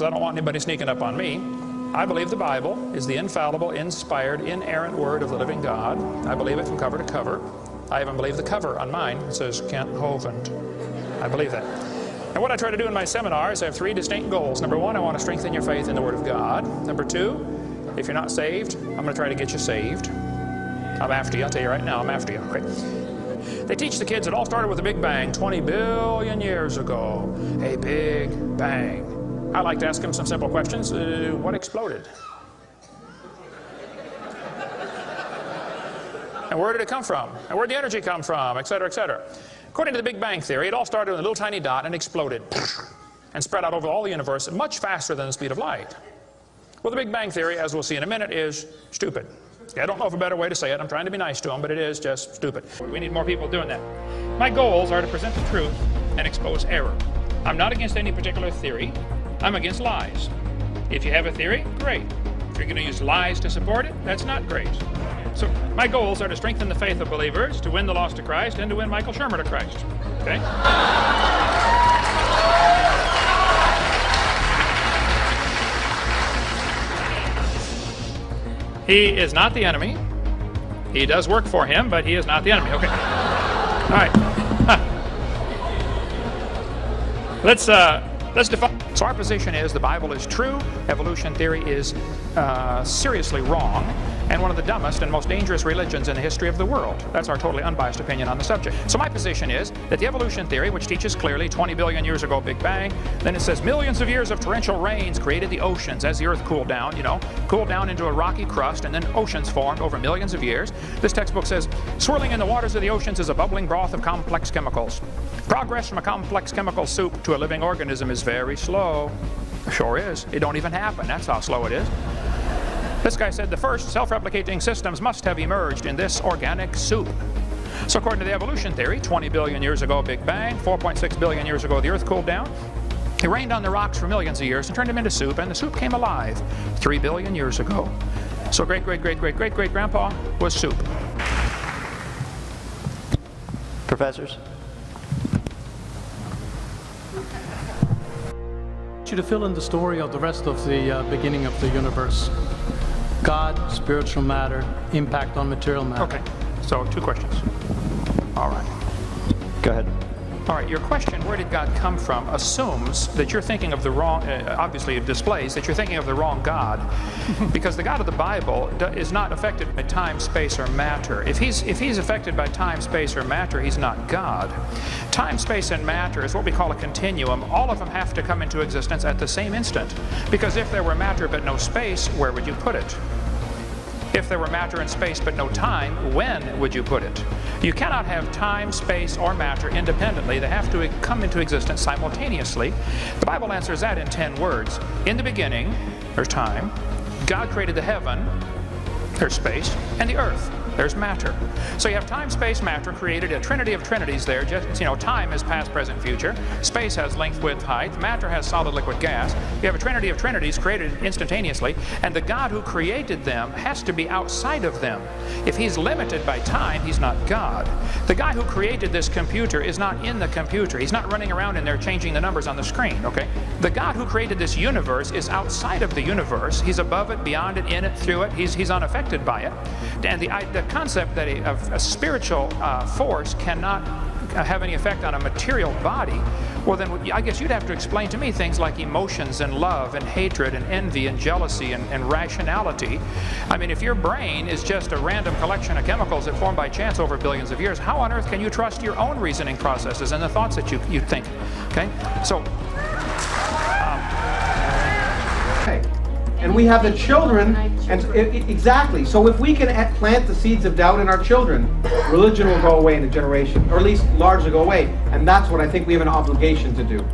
I don't want anybody sneaking up on me. I believe the Bible is the infallible, inspired, inerrant word of the living God. I believe it from cover to cover. I even believe the cover on mine. It says Kent Hovind. I believe that. And what I try to do in my seminars, I have 3 distinct goals. Number 1, I want to strengthen your faith in the Word of God. Number 2, if you're not saved, I'm going to try to get you saved. I'm after you. I'll tell you right now, I'm after you. Okay. They teach the kids it all started with a big bang 20 billion years ago. A big bang. I like to ask them some simple questions. What exploded? And where did it come from? And where did the energy come from? Et cetera, et cetera. According to the Big Bang Theory, it all started with a little tiny dot and exploded and spread out over all the universe much faster than the speed of light. Well, the Big Bang Theory, as we'll see in a minute, is stupid. I don't know of a better way to say it. I'm trying to be nice to them, but it is just stupid. We need more people doing that. My goals are to present the truth and expose error. I'm not against any particular theory. I'm against lies. If you have a theory, great. If you're going to use lies to support it, that's not great. So my goals are to strengthen the faith of believers, to win the lost to Christ, and to win Michael Shermer to Christ. Okay? He is not the enemy. He does work for him, but he is not the enemy. Okay. All right. Let's define. So our position is the Bible is true, evolution theory is seriously wrong, and one of the dumbest and most dangerous religions in the history of the world. That's our totally unbiased opinion on the subject. So my position is that the evolution theory, which teaches clearly 20 billion years ago Big Bang, then it says millions of years of torrential rains created the oceans as the earth cooled down, cooled down into a rocky crust, and then oceans formed over millions of years. This textbook says, swirling in the waters of the oceans is a bubbling broth of complex chemicals. Progress from a complex chemical soup to a living organism is very slow. Sure is. It don't even happen. That's how slow it is. This guy said the first self-replicating systems must have emerged in this organic soup. So according to the evolution theory, 20 billion years ago Big Bang, 4.6 billion years ago the earth cooled down. It rained on the rocks for millions of years and turned them into soup, and the soup came alive 3 billion years ago. So great-great-great-great-great-great-grandpa was soup. Professors? I want you to fill in the story of the rest of the beginning of the universe. God, spiritual matter, impact on material matter. Okay, so 2 questions. All right. Go ahead. All right, your question, where did God come from, assumes that you're thinking of the wrong, obviously it displays that you're thinking of the wrong God, because the God of the Bible is not affected by time, space, or matter. If he's affected by time, space, or matter, he's not God. Time, space, and matter is what we call a continuum. All of them have to come into existence at the same instant, because if there were matter but no space, where would you put it? If there were matter and space but no time, when would you put it? You cannot have time, space, or matter independently. They have to come into existence simultaneously. The Bible answers that in 10 words. In the beginning, there's time. God created the heaven, there's space, and the earth. There's matter. So you have time, space, matter, created a trinity of trinities there. Just, time is past, present, future. Space has length, width, height. Matter has solid, liquid, gas. You have a trinity of trinities created instantaneously, and the God who created them has to be outside of them. If he's limited by time, he's not God. The guy who created this computer is not in the computer. He's not running around in there changing the numbers on the screen, okay? The God who created this universe is outside of the universe. He's above it, beyond it, in it, through it. He's unaffected by it. And the concept that a spiritual force cannot have any effect on a material body, well then I guess you'd have to explain to me things like emotions and love and hatred and envy and jealousy and rationality. I mean, if your brain is just a random collection of chemicals that formed by chance over billions of years, how on earth can you trust your own reasoning processes and the thoughts that you think? Okay, so and we have the children, and exactly. So if we can plant the seeds of doubt in our children, religion will go away in a generation, or at least largely go away. And that's what I think we have an obligation to do.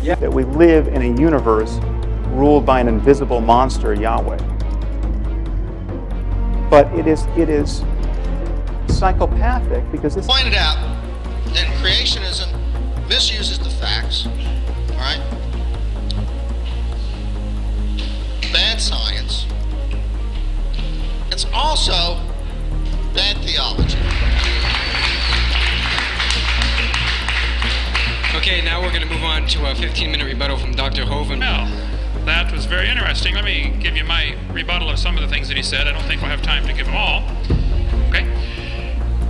Yeah. That we live in a universe ruled by an invisible monster, Yahweh. But it is psychopathic because this pointed out that creationism misuses the facts, all right? Bad science. It's also bad theology. Okay, now we're going to move on to a 15-minute rebuttal from Dr. Hovind. Well, that was very interesting. Let me give you my rebuttal of some of the things that he said. I don't think we'll have time to give them all. Okay?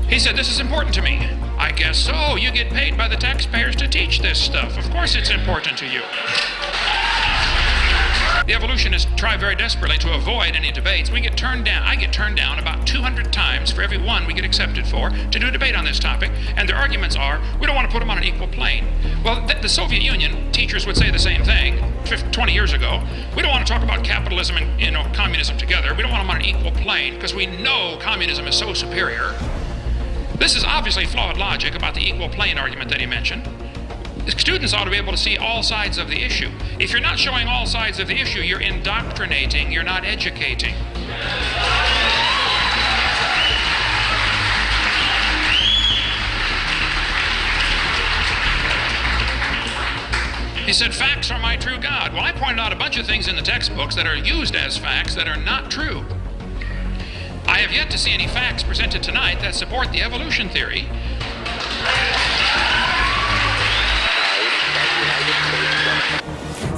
He said, this is important to me. I guess so. You get paid by the taxpayers to teach this stuff. Of course it's important to you. The evolutionists try very desperately to avoid any debates. We get turned down. I get turned down about 200 times for every one we get accepted for to do a debate on this topic. And their arguments are, we don't want to put them on an equal plane. Well, the Soviet Union teachers would say the same thing 20 years ago. We don't want to talk about capitalism and communism together. We don't want them on an equal plane because we know communism is so superior. This is obviously flawed logic about the equal plane argument that he mentioned. Students ought to be able to see all sides of the issue. If you're not showing all sides of the issue, you're indoctrinating, you're not educating. He said, facts are my true God. Well, I pointed out a bunch of things in the textbooks that are used as facts that are not true. I have yet to see any facts presented tonight that support the evolution theory.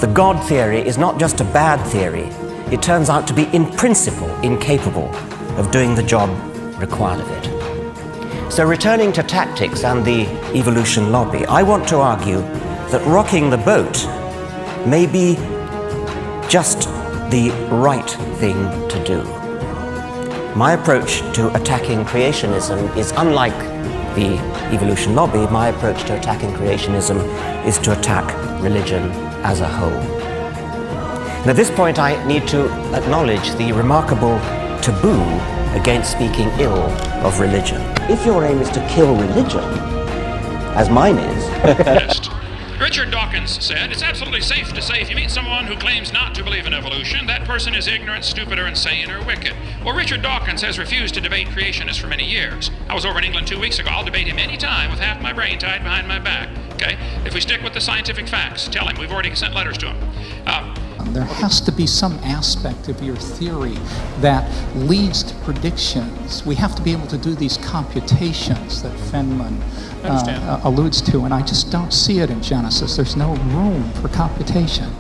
The God theory is not just a bad theory. It turns out to be in principle incapable of doing the job required of it. So returning to tactics and the evolution lobby, I want to argue that rocking the boat may be just the right thing to do. My approach to attacking creationism is unlike the evolution lobby. My approach to attacking creationism is to attack religion as a whole. And at this point, I need to acknowledge the remarkable taboo against speaking ill of religion. If your aim is to kill religion, as mine is... Richard Dawkins said, it's absolutely safe to say if you meet someone who claims not to believe in evolution, that person is ignorant, stupid, or insane, or wicked. Well, Richard Dawkins has refused to debate creationists for many years. I was over in England 2 weeks ago. I'll debate him any time with half my brain tied behind my back. Okay? If we stick with the scientific facts, tell him. We've already sent letters to him. There has to be some aspect of your theory that leads to predictions. We have to be able to do these computations that Feynman alludes to, and I just don't see it in Genesis. There's no room for computation.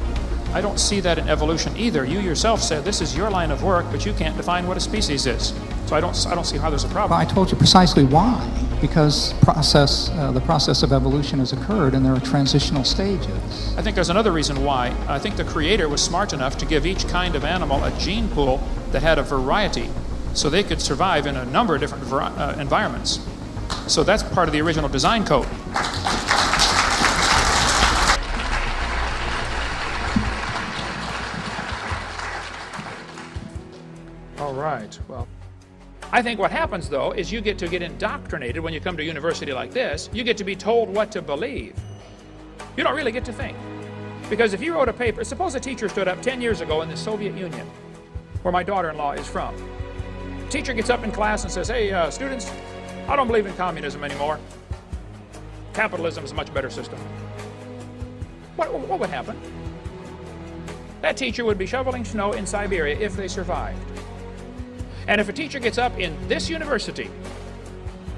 I don't see that in evolution either. You yourself said this is your line of work, but you can't define what a species is. So I don't see how there's a problem. Well, I told you precisely why. Because the process of evolution has occurred, and there are transitional stages. I think there's another reason why. I think the Creator was smart enough to give each kind of animal a gene pool that had a variety, so they could survive in a number of different environments. So that's part of the original design code. All right, well, I think what happens, though, is you get to get indoctrinated when you come to a university like this. You get to be told what to believe. You don't really get to think. Because if you wrote a paper, suppose a teacher stood up 10 years ago in the Soviet Union, where my daughter-in-law is from. The teacher gets up in class and says, hey, students, I don't believe in communism anymore. Capitalism is a much better system. What would happen? That teacher would be shoveling snow in Siberia if they survived. And if a teacher gets up in this university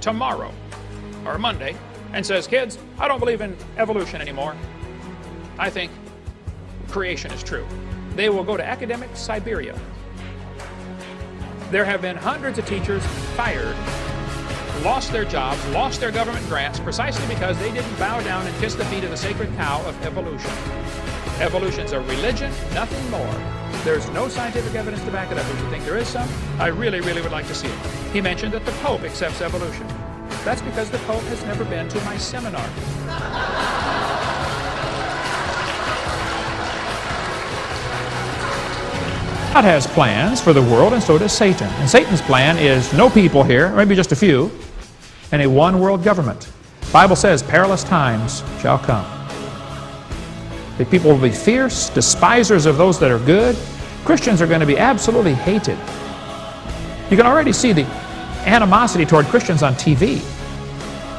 tomorrow or Monday and says, kids, I don't believe in evolution anymore. I think creation is true. They will go to academic Siberia. There have been hundreds of teachers fired, lost their jobs, lost their government grants precisely because they didn't bow down and kiss the feet of the sacred cow of evolution. Evolution's a religion, nothing more. There's no scientific evidence to back it up. If you think there is some, I really, really would like to see it. He mentioned that the Pope accepts evolution. That's because the Pope has never been to my seminar. God has plans for the world, and so does Satan. And Satan's plan is no people here, maybe just a few, and a one-world government. The Bible says perilous times shall come. The people will be fierce, despisers of those that are good. Christians are going to be absolutely hated. You can already see the animosity toward Christians on TV.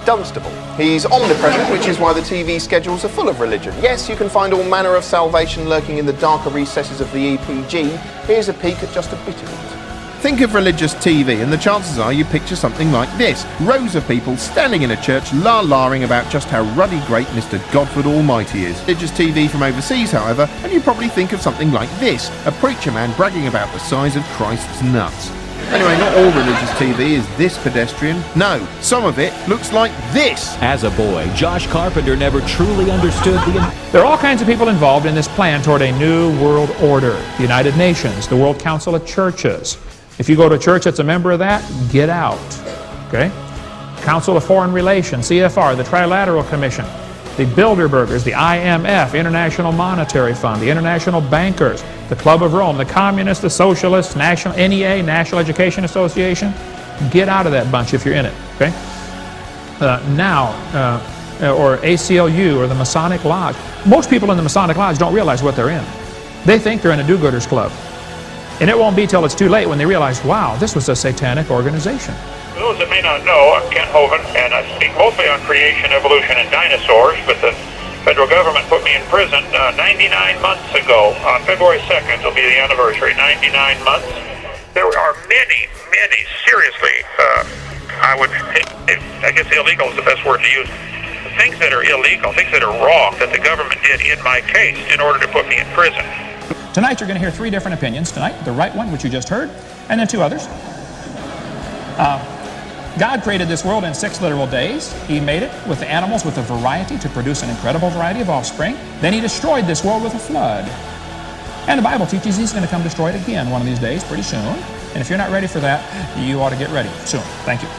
Dunstable. He's omnipresent, which is why the TV schedules are full of religion. Yes, you can find all manner of salvation lurking in the darker recesses of the EPG. Here's a peek at just a bit of it. Think of religious TV and the chances are you picture something like this. Rows of people standing in a church la-laring about just how ruddy great Mr. Godford Almighty is. Religious TV from overseas, however, and you probably think of something like this. A preacher man bragging about the size of Christ's nuts. Anyway, not all religious TV is this pedestrian. No, some of it looks like this. As a boy, Josh Carpenter never truly understood There are all kinds of people involved in this plan toward a new world order. The United Nations, the World Council of Churches. If you go to a church that's a member of that, get out. Okay? Council of Foreign Relations, CFR, the Trilateral Commission, the Bilderbergers, the IMF, International Monetary Fund, the International Bankers, the Club of Rome, the Communists, the Socialists, National NEA, National Education Association. Get out of that bunch if you're in it. Okay? Or ACLU or the Masonic Lodge. Most people in the Masonic Lodge don't realize what they're in. They think they're in a do-gooders club. And it won't be till it's too late when they realize, wow, this was a satanic organization. For those that may not know, I'm Kent Hovind, and I speak mostly on creation, evolution, and dinosaurs, but the federal government put me in prison 99 months ago. On February 2nd will be the anniversary, 99 months. There are many, seriously, I guess illegal is the best word to use, things that are illegal, things that are wrong that the government did in my case in order to put me in prison. Tonight you're going to hear three different opinions tonight. The right one, which you just heard, and then two others. God created this world in 6 literal days. He made it with the animals with a variety to produce an incredible variety of offspring. Then he destroyed this world with a flood. And the Bible teaches he's going to come destroy it again one of these days, pretty soon. And if you're not ready for that, you ought to get ready soon. Thank you.